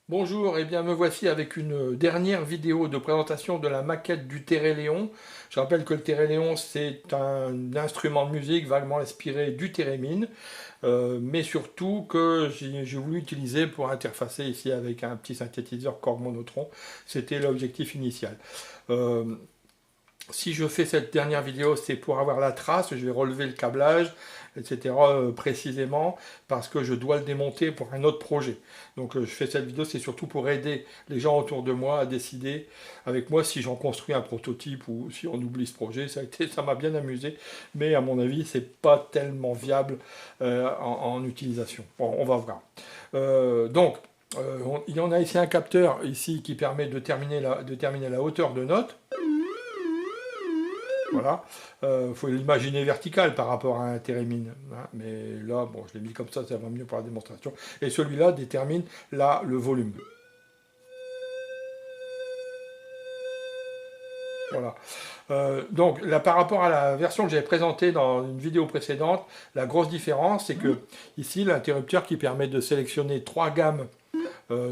Bonjour, et bien me voici avec une dernière vidéo de présentation de la maquette du Téréléon. Je rappelle que le Téréléon c'est un instrument de musique vaguement inspiré du thérémine, mais surtout que j'ai voulu utiliser pour interfacer ici avec un petit synthétiseur Korg Monotron. C'était l'objectif initial. Euh, Si je fais cette dernière vidéo, c'est pour avoir la trace, je vais relever le câblage, etc. Précisément parce que je dois le démonter pour un autre projet. Donc je fais cette vidéo, c'est surtout pour aider les gens autour de moi à décider avec moi si j'en construis un prototype ou si on oublie ce projet. Ça m'a bien amusé, mais à mon avis, c'est pas tellement viable en utilisation. Bon, on va voir. Il y en a ici un capteur ici qui permet de terminer la hauteur de note. Voilà. Faut l'imaginer vertical par rapport à un thérémine, hein. Mais là, bon, je l'ai mis comme ça va mieux pour la démonstration. Et celui-là détermine là le volume. Voilà. Donc là, par rapport à la version que j'avais présentée dans une vidéo précédente, la grosse différence, c'est que ici, l'interrupteur qui permet de sélectionner trois gammes,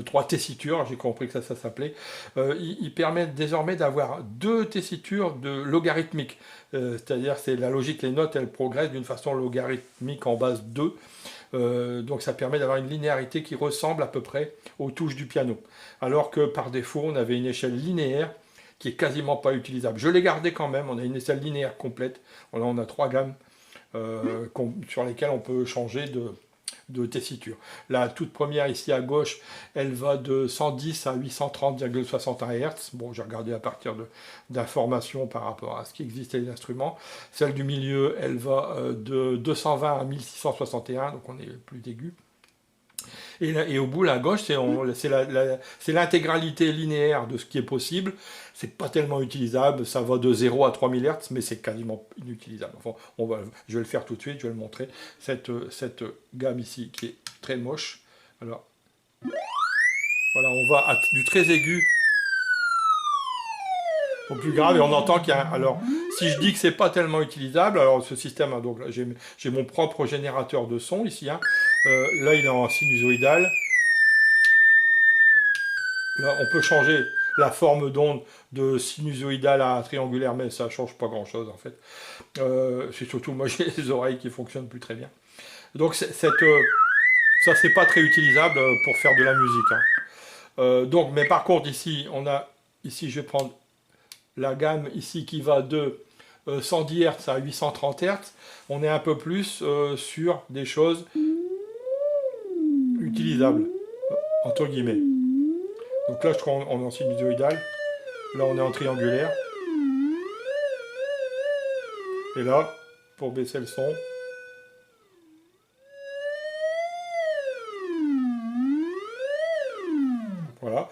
trois tessitures, j'ai compris que ça s'appelait, il permet désormais d'avoir deux tessitures de logarithmique. C'est-à-dire, c'est la logique, les notes, elles progressent d'une façon logarithmique en base 2. Donc ça permet d'avoir une linéarité qui ressemble à peu près aux touches du piano. Alors que par défaut, on avait une échelle linéaire qui est quasiment pas utilisable. Je l'ai gardé quand même, on a une échelle linéaire complète. Là, on a trois gammes sur lesquelles on peut changer de tessiture. La toute première ici à gauche, elle va de 110 à 830,61 Hz. Bon, j'ai regardé à partir d'informations par rapport à ce qui existait des instruments. Celle du milieu, elle va de 220 à 1661, donc on est plus aigu. Et au bout, la gauche, c'est l'intégralité linéaire de ce qui est possible. C'est pas tellement utilisable, ça va de 0 à 3000 Hz, mais c'est quasiment inutilisable. Enfin, je vais le faire tout de suite, je vais le montrer. Cette gamme ici qui est très moche. Alors, voilà, on va du très aigu au plus grave et on entend qu'il y a. Alors, si je dis que c'est pas tellement utilisable, alors ce système, hein, donc là, j'ai mon propre générateur de son ici. Hein. Là, il est en sinusoïdal. Là, on peut changer la forme d'onde de sinusoïdale à triangulaire, mais ça change pas grand-chose en fait. C'est surtout moi j'ai les oreilles qui fonctionnent plus très bien. Donc ça c'est pas très utilisable pour faire de la musique. Hein. Mais par contre ici je vais prendre la gamme ici qui va de 110 Hz à 830 Hz. On est un peu plus sur des choses utilisables entre guillemets. Donc là je crois on est en sinusoïdal. Là, on est en triangulaire. Et là, pour baisser le son. Voilà.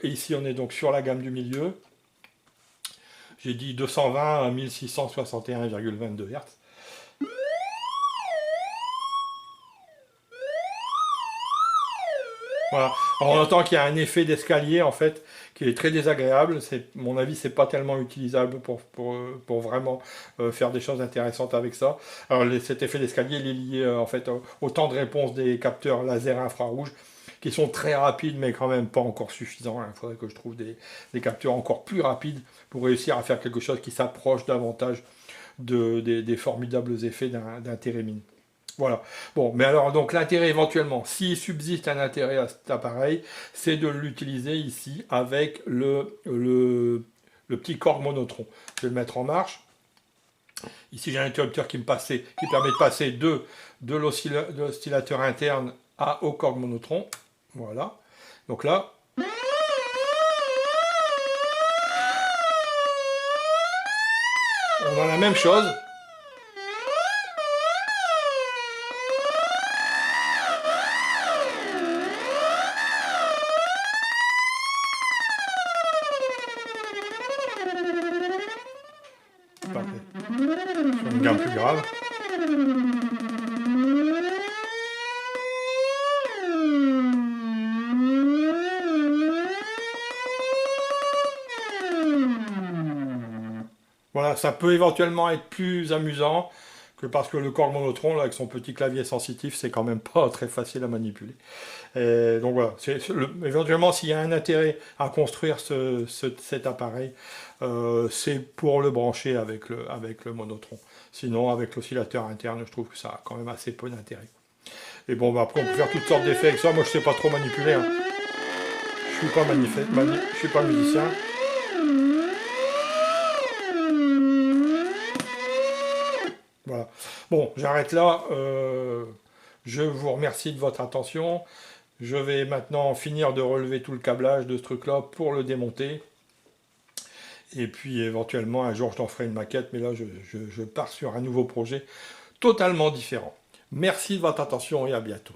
Et ici, on est donc sur la gamme du milieu. J'ai dit 220 à 1661,22 Hz. Voilà. Alors, on entend qu'il y a un effet d'escalier, en fait, qui est très désagréable. Mon avis, c'est pas tellement utilisable pour vraiment faire des choses intéressantes avec ça. Alors, cet effet d'escalier, il est lié, en fait, au temps de réponse des capteurs laser infrarouge, qui sont très rapides, mais quand même pas encore suffisants. Il faudrait que je trouve des capteurs encore plus rapides pour réussir à faire quelque chose qui s'approche davantage des formidables effets d'un thérémine. Voilà. Bon, mais alors, donc l'intérêt éventuellement, s'il subsiste un intérêt à cet appareil, c'est de l'utiliser ici avec le petit Korg Monotron. Je vais le mettre en marche. Ici, j'ai un interrupteur qui permet de passer de l'oscillateur interne au Korg Monotron. Voilà. Donc là, on a la même chose. Parfait. Sur une gamme plus grave. Voilà, ça peut éventuellement être plus amusant parce que le Korg Monotron, là, avec son petit clavier sensitif, c'est quand même pas très facile à manipuler. Et donc voilà, éventuellement, s'il y a un intérêt à construire cet appareil, c'est pour le brancher avec le Monotron. Sinon, avec l'oscillateur interne, je trouve que ça a quand même assez peu d'intérêt. Et bon, bah, après, on peut faire toutes sortes d'effets avec ça. Moi, je sais pas trop manipuler, hein. Je suis pas je suis pas musicien. Voilà. Bon, j'arrête là. Je vous remercie de votre attention. Je vais maintenant finir de relever tout le câblage de ce truc-là pour le démonter. Et puis éventuellement, un jour, je t'en ferai une maquette, mais là, je pars sur un nouveau projet totalement différent. Merci de votre attention et à bientôt.